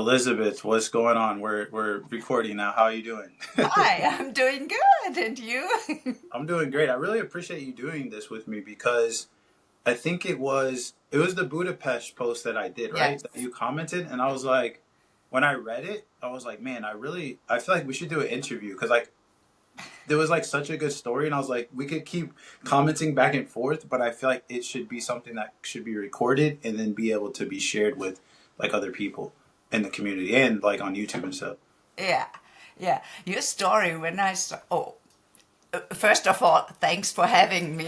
Elizabeth, what's going on? We're recording now. How are you doing? Hi, I'm doing good. And you? I'm doing great. I really appreciate you doing this with me because I think it was the Budapest post that I did, right? Yes. That you commented, and I was like, when I read it, I was like, man, I feel like we should do an interview because like there was like such a good story, and I was like, we could keep commenting back and forth, but I feel like it should be something that should be recorded and then be able to be shared with like other people in the community and like on YouTube and stuff. Yeah. Yeah. Your story when I saw. Oh, first of all, thanks for having me.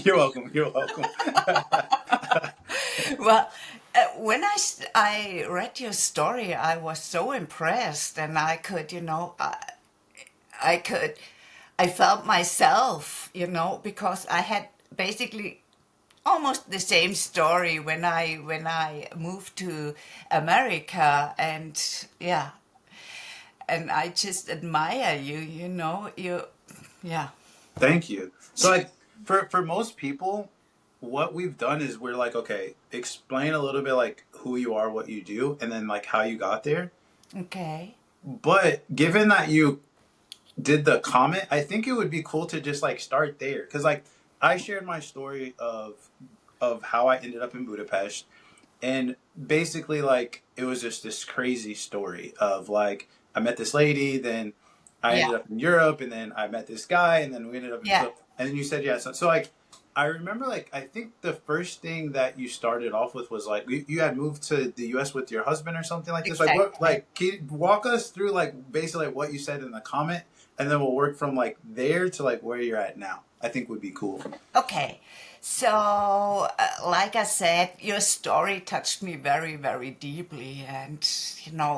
You're welcome. You're welcome. Well, when I read your story, I was so impressed, and I could, I could, I felt myself, because I had basically almost the same story when I moved to America, and yeah, and I just admire you. Yeah, Thank you. So like for most people, what we've done is we're like, okay, explain a little bit like who you are, what you do, and then like how you got there. okay, But given that you did the comment, I think it would be cool to just like start there because like I shared my story of how I ended up in Budapest, and basically like it was just this crazy story of like I met this lady, then I yeah, ended up in Europe, and then I met this guy, and then we ended up in yeah, so and then you said yeah, so like I remember like I think the first thing that you started off with was like you had moved to the US with your husband or something like this, like what, exactly. like can you walk us through like basically like what you said in the comment, and then we'll work from like there to like where you're at now. I think would be cool. Okay, so like I said, your story touched me very, very deeply, and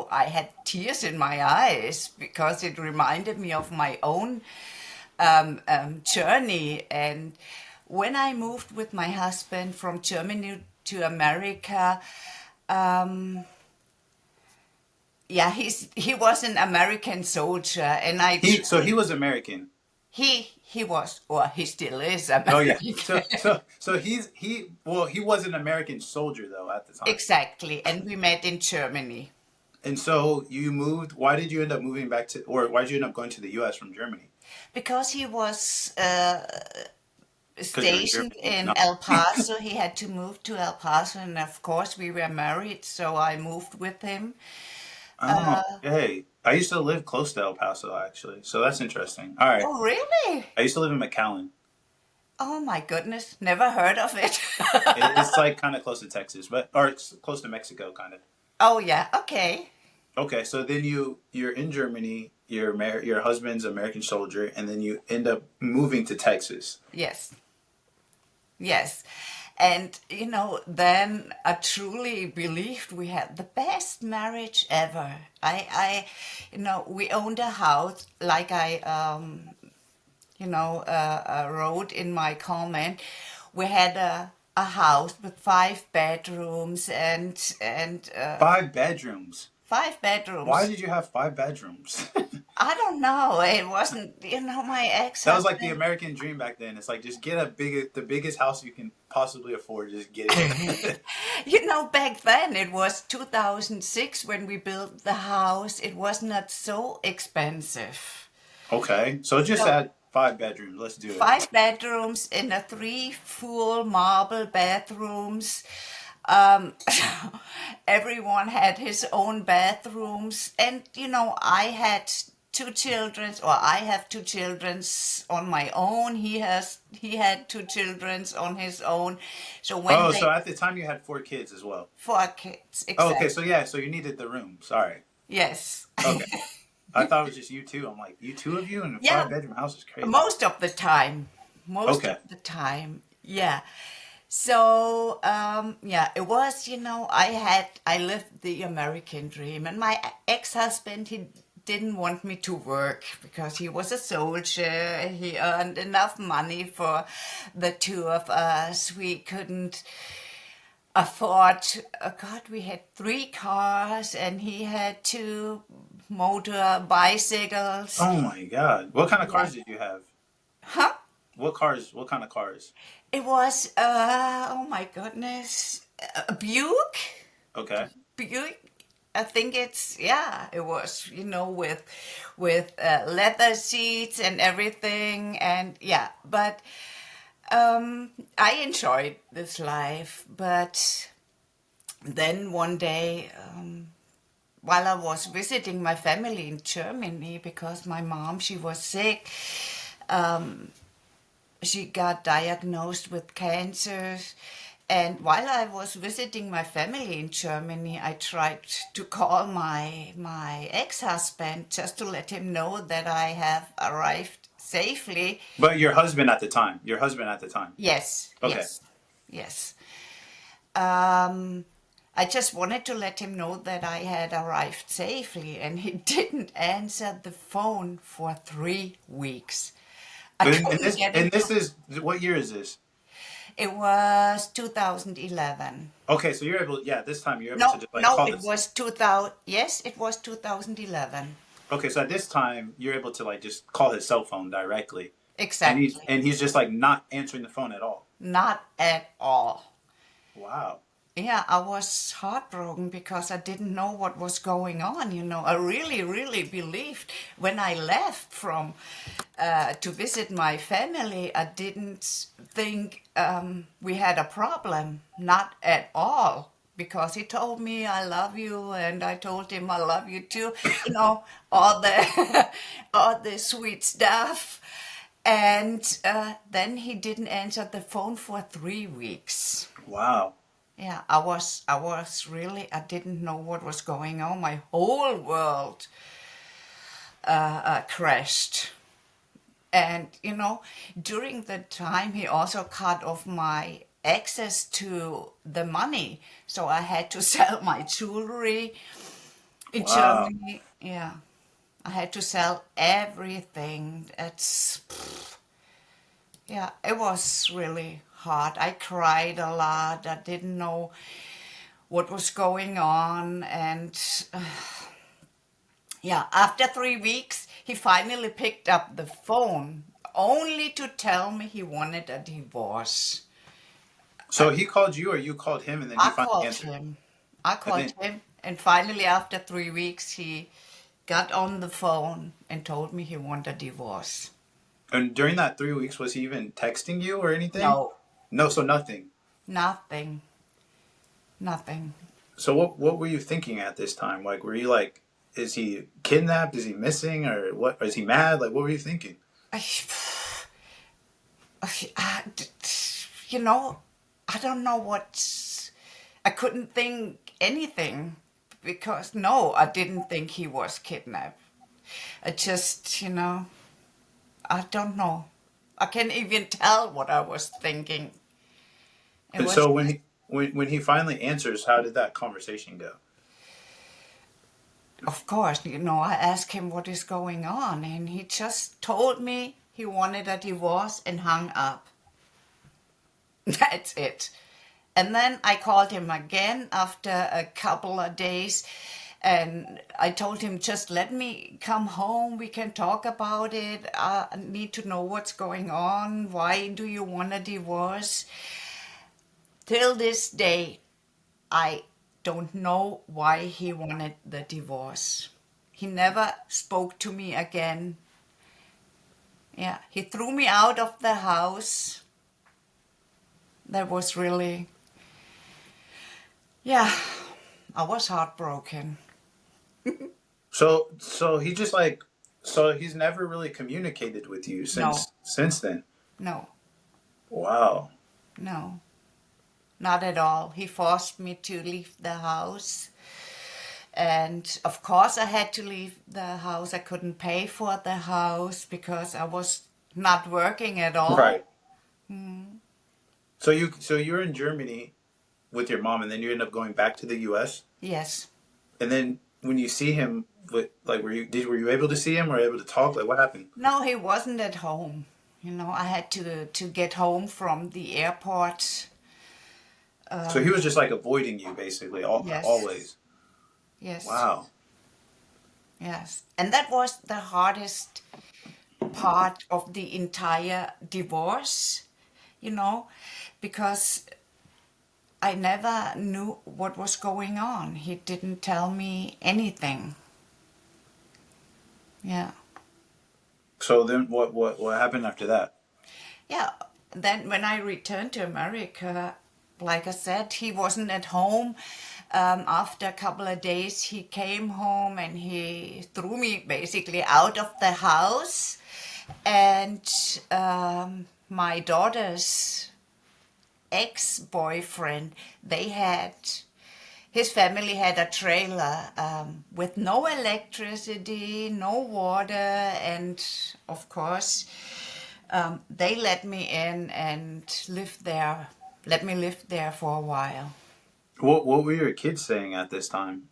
I had tears in my eyes because it reminded me of my own journey. And when I moved with my husband from Germany to America, yeah, he was an American soldier, and I He truly was American. he was, or he still is Oh yeah. American. So he was an American soldier though at the time. Exactly, and we met in Germany And so you moved. Why did you end up moving back to, or why did you end up going to the U.S. from Germany? because he was Because you're in stationed Germany. in No. El Paso. He had to move to El Paso, and of course we were married, so I moved with him. Oh, okay. I used to live close to El Paso actually, so that's interesting. All right. Oh, really? I used to live in McAllen. Oh my goodness, never heard of it. It's like kind of close to Texas, but or it's close to Mexico, kind of. Oh yeah, okay. Okay, so then you're in Germany. Your husband's American soldier, and then you end up moving to Texas. Yes, yes. And then I truly believed we had the best marriage ever. We owned a house, like I wrote in my comment. We had a house with 5 bedrooms and 5 bedrooms. five Why bedrooms. did you have 5 bedrooms? I don't know. It wasn't, my That was like the ex-husband. American dream back then. It's like just get the biggest house you can possibly afford. Just get it. Back then it was 2006 when we built the house. It was not so expensive. Okay, so just So add 5 bedrooms. Let's do it. 5 bedrooms and a three full marble bathrooms. Um, Everyone had his own bathrooms, and I had two children, or I have two children on my own. He had two children on his own. So when Oh, so they at the time you had 4 kids as well. four kids, Oh, okay, so exactly. yeah, so you needed the rooms. All right. Yes. Okay. I thought it was just you two. I'm like, you two of you in a Yeah, five-bedroom house is crazy. most of the time. Most of Okay. the time. Yeah. So yeah, it was, I lived the American dream, and my ex-husband, he didn't want me to work because he was a soldier. He earned enough money for the two of us. We couldn't afford, God, we had 3 cars, and he had 2 motor bicycles. Oh my God. What kind of Yeah. cars did you have? Huh? What cars? What kind of cars? It was, oh my goodness, a Buick. Okay. Buick. I think it was, with leather seats and everything, and yeah, but I enjoyed this life. But then one day, while I was visiting my family in Germany, because my mom, she was sick, she got diagnosed with cancer. And while I was visiting my family in Germany, I tried to call my ex-husband just to let him know that I have arrived safely. But your husband at the time. Your husband at the time. Yes, Okay. yes, yes. Um, I just wanted to let him know that I had arrived safely, and he didn't answer the phone for 3 weeks. I And couldn't this get and him this to. is what year is this? It was 2011. Okay, so you're able. Yeah, this time you're able to No, just like no, call it this. was 2000. Yes, it was 2011. Okay, so at this time you're able to like just call his cell phone directly, and he's Exactly. and he's just like not answering the phone at all. Not at all. Wow. Yeah, I was heartbroken because I didn't know what was going on. I really, really believed when I left from to visit my family, I didn't think we had a problem. Not at all. Because he told me I love you, and I told him I love you too. All the all the sweet stuff. And then he didn't answer the phone for 3 weeks. Wow. Yeah, I was really, I didn't know what was going on. My whole world crashed. And, during the time, he also cut off my access to the money. So I had to sell my jewelry in Wow. Germany. Yeah, I had to sell everything. Yeah, it was really hard. I cried a lot. I didn't know what was going on. And yeah, after 3 weeks, he finally picked up the phone only to tell me he wanted a divorce. So he called you, or you called him, and then he I finally called answered. him. I And called then, him. And finally, after 3 weeks, he got on the phone and told me he wanted a divorce. and during that 3 weeks, was he even texting you or anything? No, No, so nothing. nothing, nothing. So what were you thinking at this time? Like, were you like, is he kidnapped? Is he missing? Or what? Is he mad? Like, what were you thinking? I, I- you know, I don't know what. I couldn't think anything because no, I didn't think he was kidnapped. I just, I don't know. I can't even tell what I was thinking. It And was, so when he finally answers, how did that conversation go? of course, I asked him what is going on, and he just told me he wanted a divorce and hung up. That's it. And then I called him again after a couple of days, and I told him, just let me come home. We can talk about it. I need to know what's going on. Why do you want a divorce? Till this day, I don't know why he wanted the divorce. He never spoke to me again. Yeah, he threw me out of the house. That was really, yeah, I was heartbroken. So he just like, so he's never really communicated with you No, since then. no, Wow. no, not at all. He forced me to leave the house. And of course, I had to leave the house. I couldn't pay for the house because I was not working at all. Right. So you're in Germany with your mom, and then you end up going back to the U.S. Yes. And then when you see him, like were you able to see him or able to talk? Like what happened? No, he wasn't at home. I had to get home from the airport. So he was just like avoiding you basically, Yes, always. yes, Wow. yes. And that was the hardest part of the entire divorce, because I never knew what was going on. He didn't tell me anything. Yeah. So then what happened after that? Yeah. Then when I returned to America, like I said, he wasn't at home. After a couple of days, he came home and he threw me basically out of the house. And my daughter's ex-boyfriend, they had his family had a trailer with no electricity, no water, and of course they let me in and let me live there for a while. What were your kids saying at this time?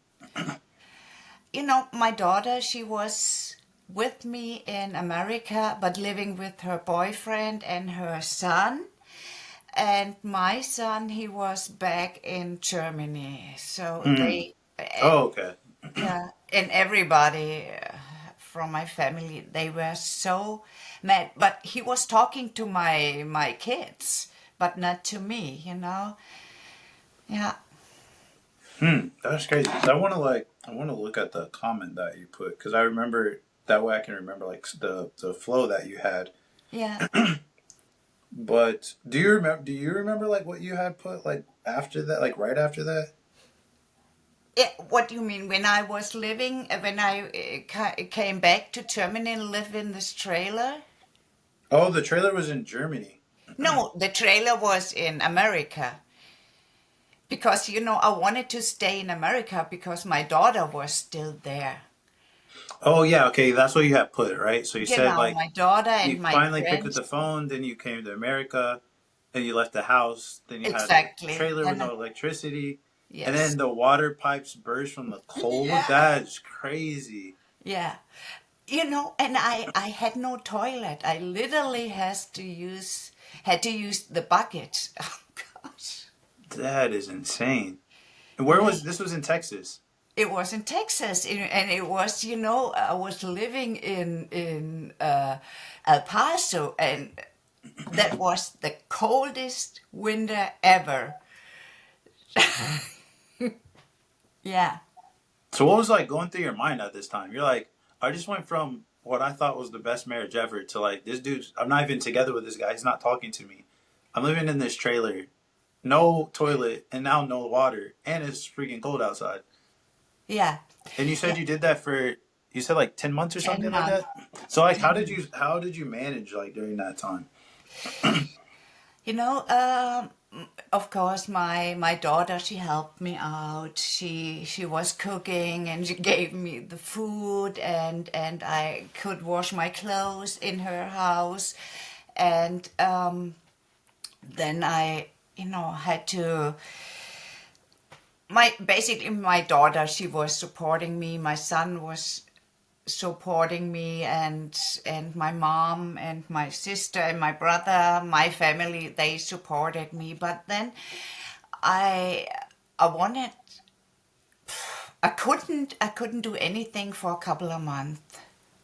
You know, my daughter, she was with me in America, but living with her boyfriend and her son. And my son, he was back in Germany. So Hmm. they, Oh, okay. yeah, and everybody from my family, they were so mad. But he was talking to my kids, but not to me, you know. Yeah, That's crazy. 'Cause I want to look at the comment that you put because I remember that way I can remember like the flow that you had. yeah. But do you remember like what you had put like after that, like right after that? What do you mean? When I was living, when I came back to Germany and lived in this trailer? Oh, the trailer was in Germany. No, the trailer was in America. Because, you know, I wanted to stay in America because my daughter was still there. Oh yeah, okay, that's what you had put, right? So you You said know, like my daughter you and my finally picked up the grandson. phone, then you came to America, then you left the house, then you had a Exactly. trailer with And no electricity, and yes. then the water pipes burst from the cold. Yeah. That's crazy. Yeah. You know, and I had no toilet. I literally had to use the bucket. Oh gosh. That is insane. And where Yeah. was this? Was in Texas. It was in Texas, and it was, you know, I was living in El Paso, and that was the coldest winter ever. Yeah, So what was like going through your mind at this time? You're like, I just went from what I thought was the best marriage ever to like this dude's. I'm not even together with this guy. He's not talking to me. I'm living in this trailer, no toilet, and now no water, and it's freaking cold outside. yeah, And you said yeah. you did that for you said like 10 months or 10 something like months. that. So like, 10. how did you manage like during that time? You know, of course, my daughter, she helped me out. She was cooking and she gave me the food, and I could wash my clothes in her house, and then I, you know, had to. My daughter, she was supporting me. My son was supporting me, and my mom and my sister and my brother, my family, they supported me. But then I I wanted I couldn't do anything for a couple of months.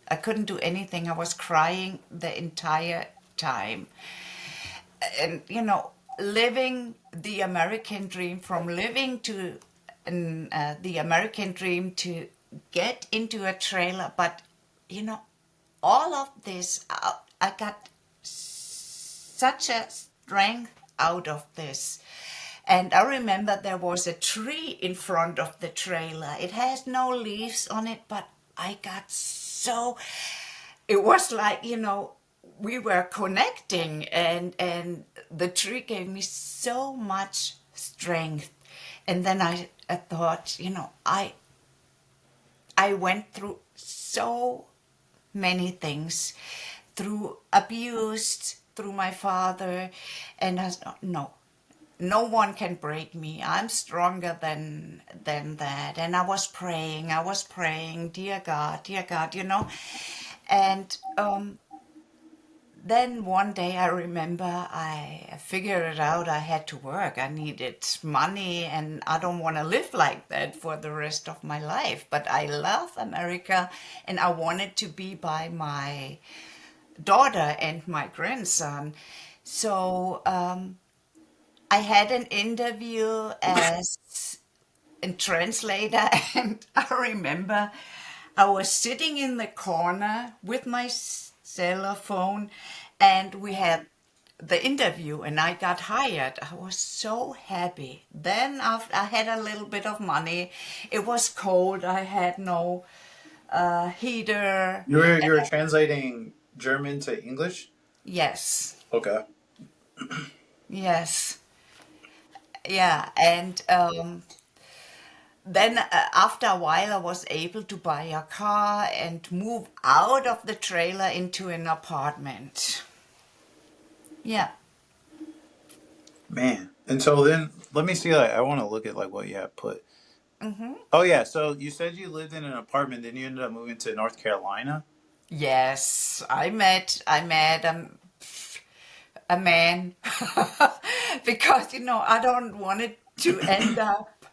I couldn't do anything. I was crying the entire time. And you know, living the American dream, from living to the American dream to get into a trailer, but you know, all of this, I got such a strength out of this. And I remember there was a tree in front of the trailer. It has no leaves on it, but I got so, it was like, you know, we were connecting, and the tree gave me so much strength. And then I thought, you know, I went through so many things, through abuse, through my father, and I said, no, no one can break me. I'm stronger than that. And I was praying, dear God, you know. And then one day I remember I figured it out. I had to work. I needed money, and I don't want to live like that for the rest of my life. But I love America, and I wanted to be by my daughter and my grandson. So I had an interview as a translator, and I remember I was sitting in the corner with my cellular phone, and we had the interview, and I got hired. I was so happy. Then after I had a little bit of money, it was cold. I had no heater. You were translating German to English? Yes, Okay. yes, yeah, and then after a while I was able to buy a car and move out of the trailer into an apartment. Yeah. Man. And so then let me see, like I want to look at like what you have put. Oh yeah, so you said you lived in an apartment, then you ended up moving to North Carolina? Yes, I met a man because I don't want it to end up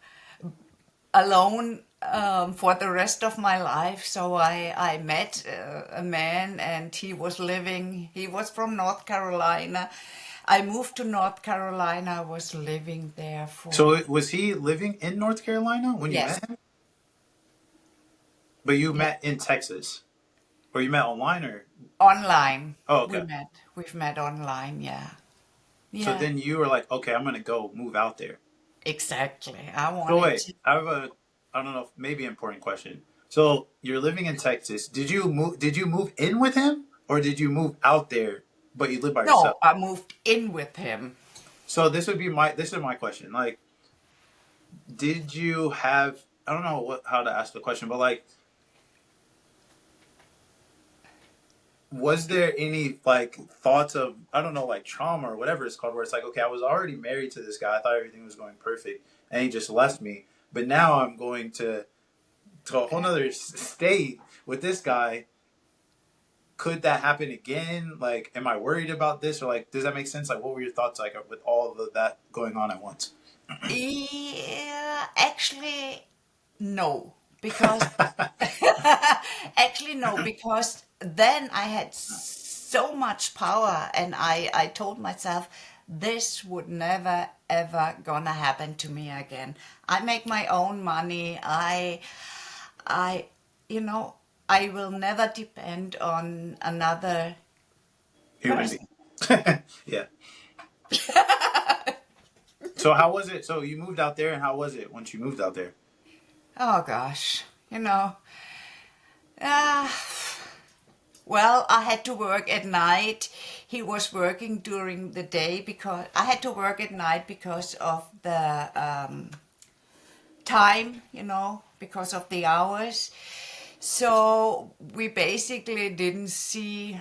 alone for the rest of my life. So I met a man, and he was from North Carolina. I moved to North Carolina. I was living there for, So was he living in North Carolina when you yes, met him? But you yeah, met in Texas? Or you met online or online. Oh, We okay. met. We've met online. Yeah, So yeah, then you were like, okay, I'm gonna go move out there. exactly. I So wanted wait, to. I have a, I don't know, maybe important question. So you're living in Texas. Did you move in with him, or did you move out there, but you live by yourself? No, I moved in with him. So this is my question. Like, did you have, I don't know how to ask the question, but like, was there any like thoughts of, I don't know, like trauma or whatever it's called, where it's like, okay, I was already married to this guy. I thought everything was going perfect, and he just left me. But now I'm going to a whole nother state with this guy. Could that happen again? Like, am I worried about this, or like, does that make sense? Like, what were your thoughts like with all of that going on at once? Yeah, actually, no, because actually no, because then I had so much power, and I told myself this would never ever gonna happen to me again. I make my own money. I you know I will never depend on another Human person. being. Yeah. So how was it? So you moved out there, and how was it once you moved out there? Oh gosh, uh, well, I had to work at night. He was working during the day because I had to work at night because of the time, because of the hours. So we basically didn't see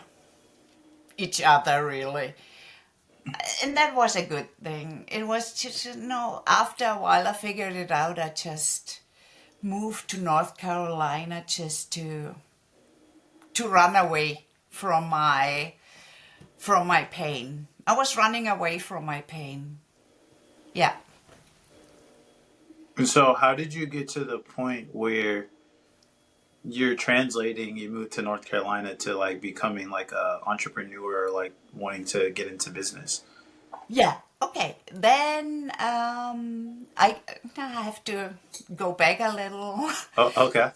each other really. And that was a good thing. It was just, after a while I figured it out. I just moved to North Carolina just to run away from my pain. I was running away from my pain. Yeah. And so how did you get to the point where you're translating, you moved to North Carolina to like becoming like a entrepreneur, or like wanting to get into business? Yeah. Okay. Then I have to go back a little. Oh, okay.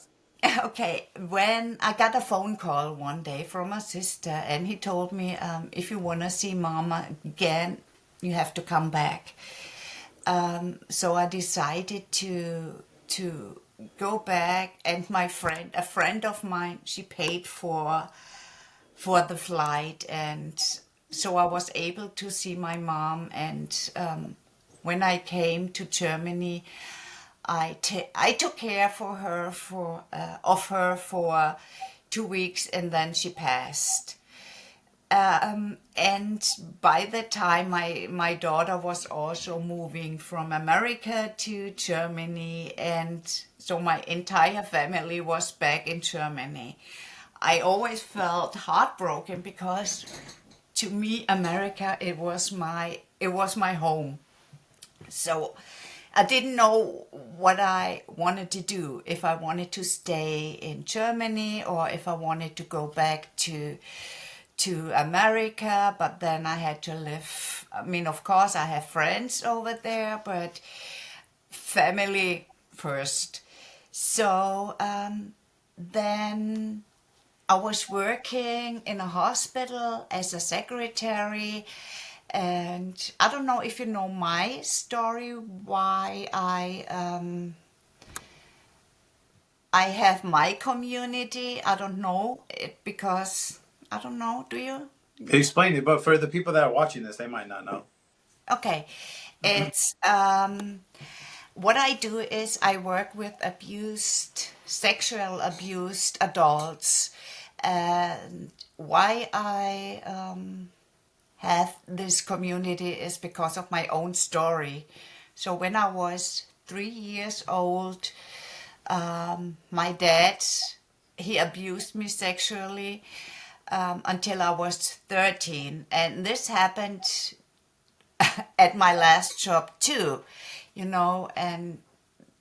Okay. When I got a phone call one day from my sister, and he told me, if you want to see Mama again, you have to come back. So I decided to go back, and a friend of mine, she paid for the flight, and so I was able to see my mom. And when I came to Germany, I took care of her for 2 weeks, and then she passed. And by the time my daughter was also moving from America to Germany, and so my entire family was back in Germany. I always felt heartbroken because to me America, it was my home. So I didn't know what I wanted to do, if I wanted to stay in Germany or if I wanted to go back to America, but then I had to live. I mean, of course, I have friends over there, but family first. So then I was working in a hospital as a secretary, and I don't know if you know my story, why I have my community. I don't know it because I don't know. Do you? Explain it, but for the people that are watching this, they might not know. Okay, it's what I do is I work with sexual abused adults, and why I have this community is because of my own story. So when I was 3 years old, my dad, he abused me sexually until I was 13, and this happened at my last job too, and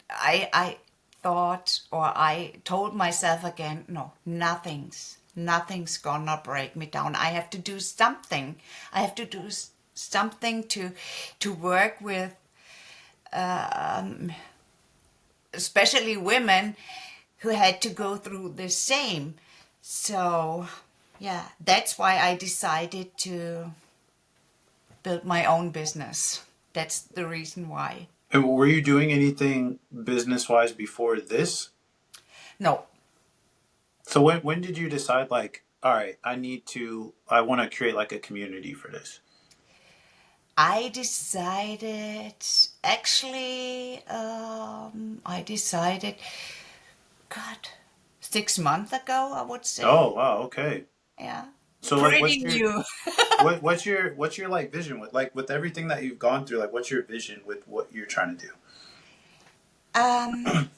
I thought, or I told myself again, no, nothing's gonna break me down. I have to do something. I have to do something to work with, especially women who had to go through the same. So, yeah, that's why I decided to build my own business. That's the reason why. And were you doing anything business wise before this? No, So when did you decide like, all right, I want to create like a community for this? I decided, actually, I decided, God, 6 months ago, I would say. Oh wow, okay. Yeah, So like, pretty new. what's your like vision with everything that you've gone through? Like, what's your vision with what you're trying to do? Um,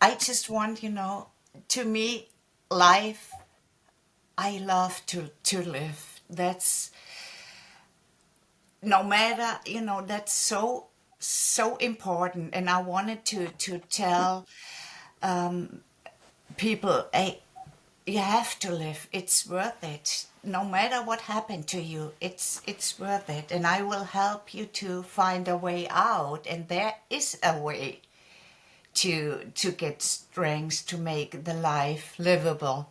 I just want, to me, life, I love to live. That's no matter, that's so important. And I wanted to tell people, hey, you have to live. It's worth it. No matter what happened to you, it's worth it. And I will help you to find a way out. And there is a way to get strength to make the life livable.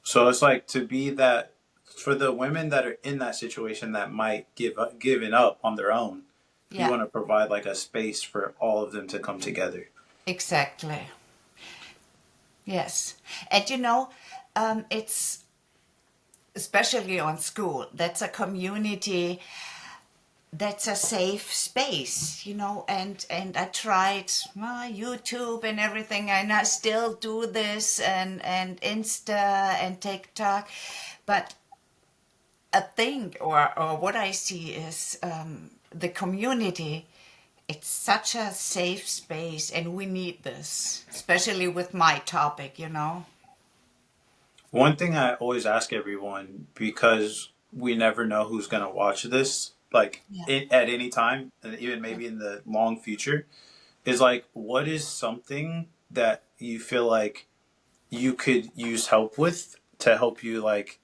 So it's like to be that for the women that are in that situation that might giving up on their own. You Yeah, want to provide like a space for all of them to come together. exactly. Yes. And it's especially on school, that's a community, that's a safe space, and I tried YouTube and everything, and I still do this, and Insta and TikTok, but a thing, or what I see is the community. It's such a safe space, and we need this, especially with my topic. One thing I always ask everyone because we never know who's going to watch this, like Yeah. at any time, and even maybe in the long future, is like, what is something that you feel like you could use help with to help you like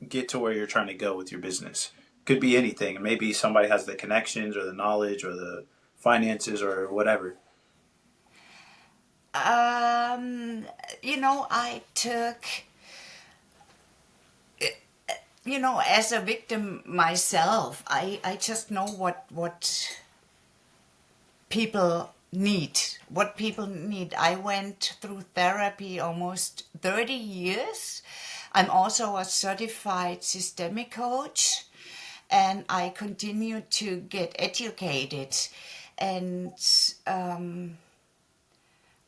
get to where you're trying to go with your business? Could be anything. Maybe somebody has the connections or the knowledge or the finances or whatever. Um, I took, as a victim myself, I just know what people need, what people need. I went through therapy almost 30 years. I'm also a certified systemic coach, and I continue to get educated, and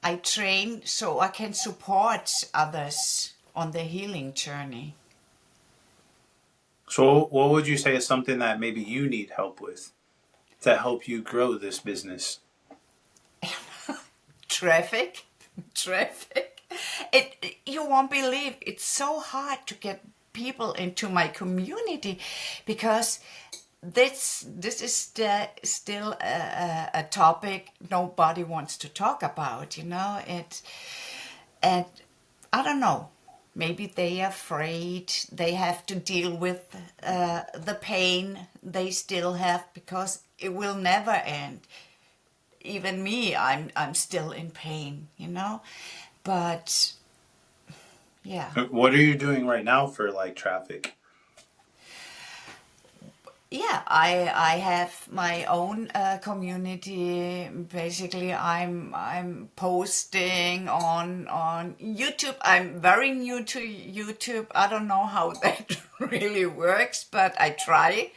I train so I can support others on their healing journey. So, what would you say is something that maybe you need help with to help you grow this business? Traffic, traffic. You won't believe it's so hard to get people into my community because this is still a topic nobody wants to talk about. And I don't know. Maybe they are afraid they have to deal with the pain they still have because it will never end. Even me, I'm still in pain, you know. But yeah, What are you doing right now for like traffic? yeah. I have my own community. Basically, I'm posting on YouTube. I'm very new to YouTube. I don't know how that really works, but I try.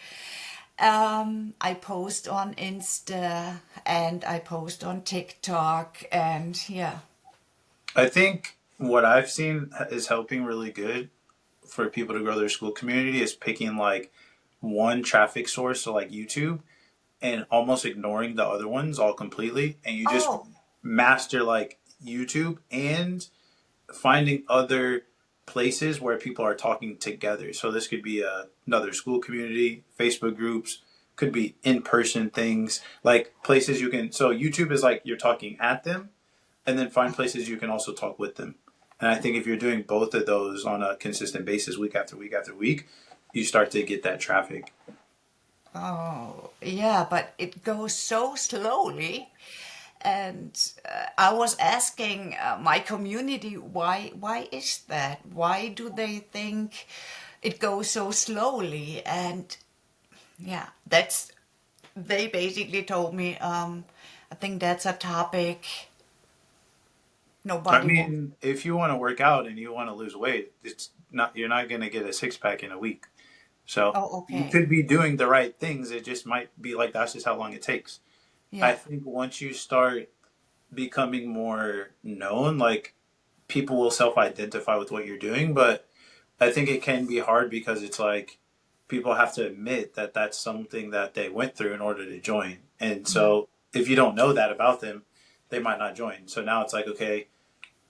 I post on Insta and I post on TikTok, and yeah. I think what I've seen is helping really good for people to grow their school community is picking like one traffic source, so like YouTube, and almost ignoring the other ones all completely, and you just Oh, master like YouTube and finding other places where people are talking together. So this could be another school community, Facebook groups, could be in-person things, like places you can. So YouTube is like you're talking at them, and then find places you can also talk with them. And I think if you're doing both of those on a consistent basis, week after week after week, you start to get that traffic. oh, yeah, but it goes so slowly. And I was asking my community, why is that? Why do they think it goes so slowly? And yeah, that's they basically told me, I think that's a topic I nobody wants. mean, if you want to work out and you want to lose weight, it's not you're not going to get a six pack in a week. So Oh, you okay. could be doing the right things. It just might be like that's just how long it takes. I Yeah. think once you start becoming more known, like people will self identify with what you're doing. But I think it can be hard because it's like people have to admit that that's something that they went through in order to join. And Yeah. so if you don't know that about them, they might not join. So now it's like, okay,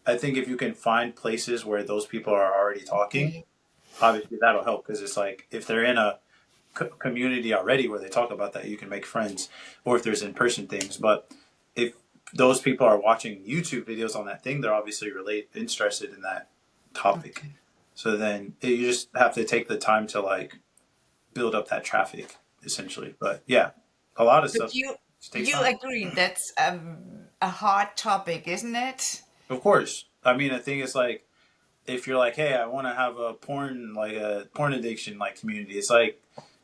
I think if you can find places where those people are already talking, Okay. obviously that'll help because it's like if they're in a community already where they talk about that, you can make friends, or if there's in person things. But if those people are watching YouTube videos on that thing, they're obviously interested in that topic. Okay. So then you just have to take the time to like build up that traffic essentially. But yeah, a lot of But stuff you just takes you time. agree that's a hard topic, isn't it? Of course. I mean, the thing is like if you're like, hey, I want to have a porn like a porn addiction like community, it's like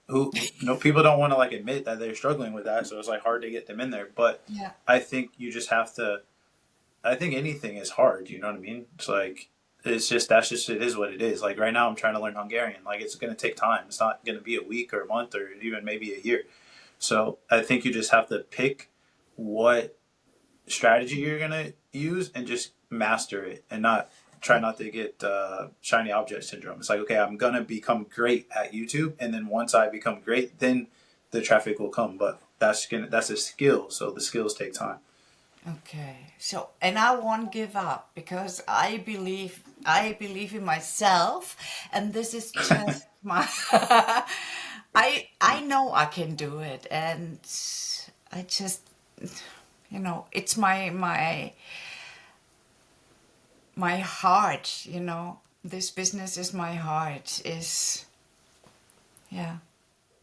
who no people don't want to like admit that they're struggling with that, so it's like hard to get them in there. But Yeah. I think you just have to. I think anything is hard. You know what I mean? It's like it's just that's just it is what it is. Like right now, I'm trying to learn Hungarian. Like it's going to take time. It's not going to be a week or a month or even maybe a year. So I think you just have to pick what strategy you're gonna use and just master it and not try not to get shiny object syndrome. It's like okay, I'm gonna become great at YouTube, and then once I become great, then the traffic will come. But that's a skill, so the skills take time. Okay. So, and I won't give up because I believe in myself, and this is just my. I know I can do it, and I just, it's my heart. This business is my heart. Is yeah.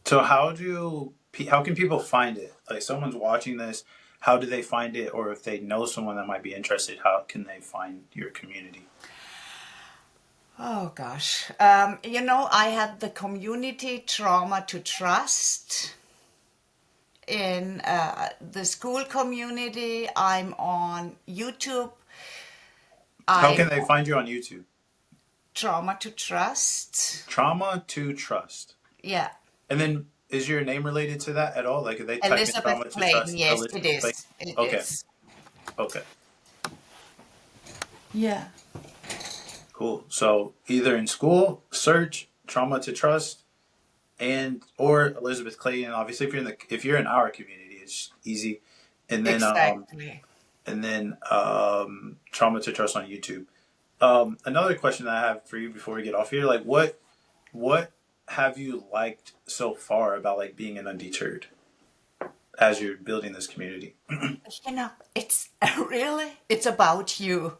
So how can people find it? Like someone's watching this, how do they find it? Or if they know someone that might be interested, how can they find your community? Oh gosh. I had the community trauma to trust in the school community. I'm on YouTube. How I'm can they find you on YouTube? trauma to trust. Trauma to trust. Yeah. And then is your name related to that at all? Like if they type in Elizabeth trauma to Clayton. trust, Yes, it Elizabeth Clayton? is. It Okay. is. Okay. Yeah. Cool. So either in school, search trauma to trust and or Elizabeth Clayton. Obviously if you're in our community, it's easy. And then Exactly. trauma to trust on YouTube. Another question that I have for you before we get off here, like what have you liked so far about like being an undeterred as you're building this community? It's really, it's about you.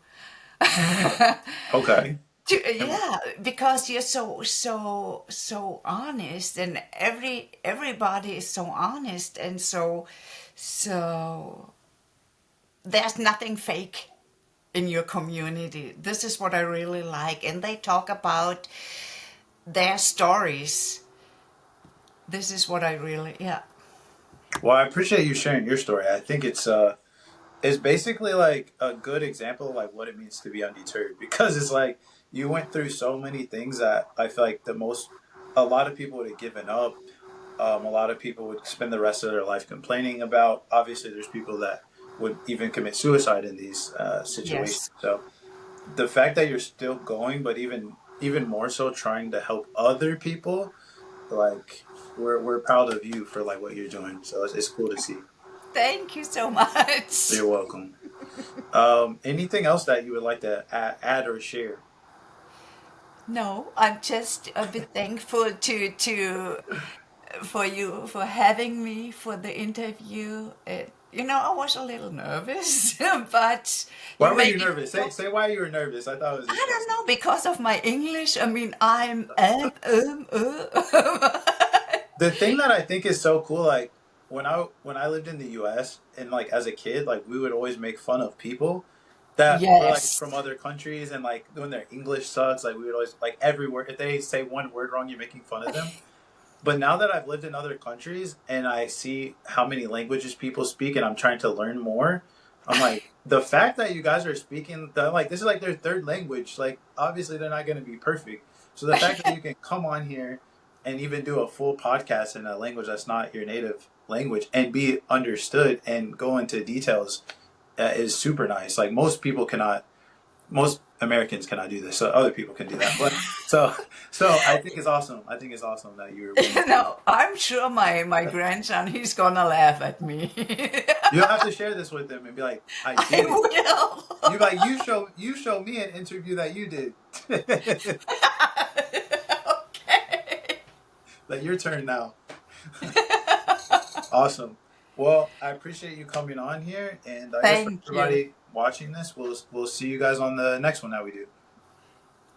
Okay. Yeah, because you're so honest, and everybody is so honest, and so there's nothing fake in your community. This is what I really like, and they talk about their stories. This is what I really, yeah. Well, I appreciate you sharing your story. I think it's basically like a good example of like what it means to be undeterred because it's like you went through so many things that I feel like a lot of people would have given up. A lot of people would spend the rest of their life complaining about. Obviously, there's people that would even commit suicide in these situations. Yes. So the fact that you're still going, but even more so trying to help other people, like we're proud of you for like what you're doing. So it's cool to see. Thank you so much. You're welcome. Anything else that you would like to add or share? No, I'm just a bit thankful to for you for having me for the interview. I was a little nervous, but Why you were make you it nervous? so. Say why you were nervous. I thought it was I don't interesting. know, because of my English. I mean, I'm The thing that I think is so cool, like when I lived in the U.S. and like as a kid, like we would always make fun of people that were like from Yes. other countries, and like when their English sucks, like we would always like every word if they say one word wrong, you're making fun of them. But now that I've lived in other countries and I see how many languages people speak and I'm trying to learn more, I'm like, the fact that you guys are speaking, like, this is like their third language. Like, obviously, they're not going to be perfect. So the fact that you can come on here and even do a full podcast in a language that's not your native language and be understood and go into details is super nice. Like, most Americans cannot do this, so other people can do that. But so I think it's awesome. I think it's awesome that you were willing to do I'm sure my grandson, he's gonna laugh at me. it. You'll have to share this with them and be like, "I I did it." You will. like you show me an interview that you did. Okay. Like your turn now. Awesome. Well, I appreciate you coming on here, and I guess for Thank you. everybody watching this, we'll see you guys on the next one that we do.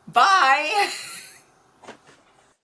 Bye.